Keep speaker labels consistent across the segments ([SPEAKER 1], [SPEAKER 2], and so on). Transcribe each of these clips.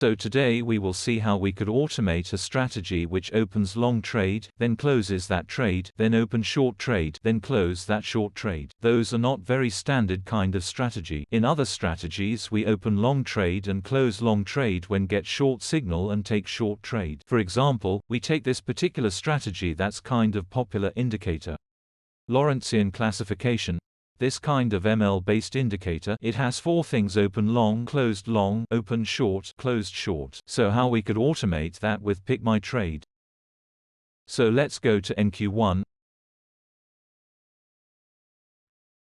[SPEAKER 1] So today we will see how we could automate a strategy which opens long trade, then closes that trade, then open short trade, then close that short trade. Those are not very standard kind of strategy. In other strategies we open long trade and close long trade when get short signal and take short trade. For example, we take this particular strategy that's kind of popular indicator. Lorentzian Classification. This kind of ML-based indicator, it has four things: open long, open short, closed short. So how we could automate that with PickMyTrade. So let's go to NQ1.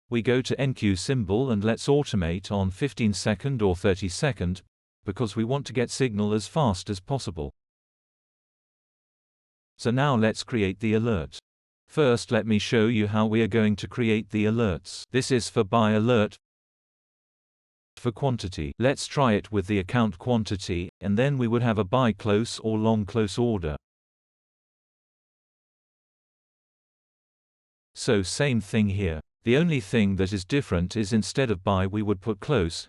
[SPEAKER 1] We go to NQ symbol and let's automate on 15-second or 30-second, because we want to get signal as fast as possible. So now let's create the alert. First let me show you how we are going to create the alerts. This is for buy alert. For quantity, let's try it with the account quantity, and then we would have a buy close or long close order. So same thing here. The only thing that is different is instead of buy we would put close.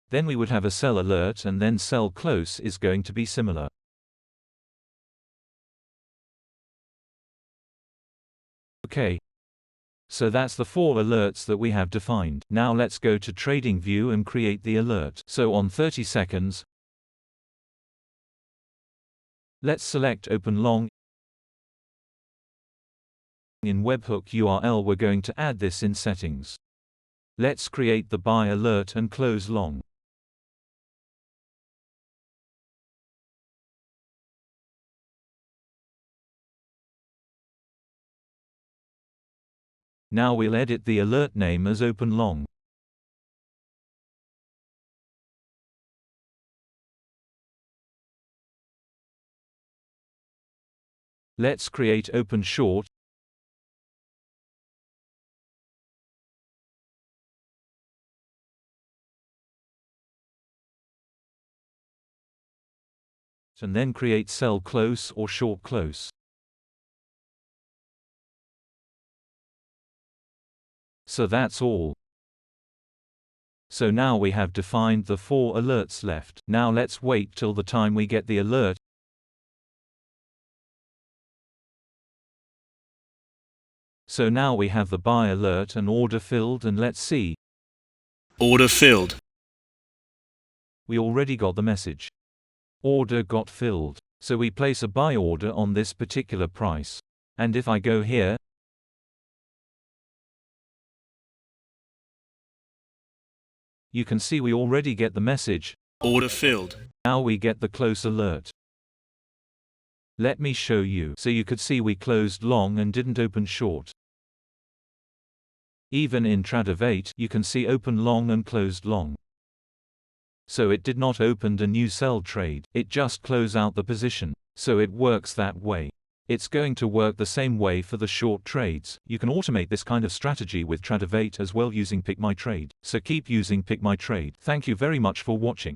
[SPEAKER 1] Then we would have a sell alert, and then sell close is going to be similar. Okay. So that's the four alerts that we have defined. Now let's go to TradingView and create the alert. So on 30 seconds, let's select open long. In webhook URL we're going to add this in settings. Let's create the buy alert and close long. Now we'll edit the alert name as open long. Let's create open short. And then create sell close or short close. So that's all. So now we have defined the four alerts left. Now let's wait till the time we get the alert. So now we have the buy alert and order filled, and let's see.
[SPEAKER 2] Order filled.
[SPEAKER 1] We already got the message. Order got filled. So we place a buy order on this particular price. And if I go here, you can see we already get the message.
[SPEAKER 2] Order filled.
[SPEAKER 1] Now we get the close alert. Let me show you. So you could see we closed long and didn't open short. Even in Tradovate, you can see open long and closed long. So it did not open a new sell trade, it just closed out the position. So it works that way. It's going to work the same way for the short trades. You can automate this kind of strategy with Tradovate as well using PickMyTrade. So keep using PickMyTrade. Thank you very much for watching.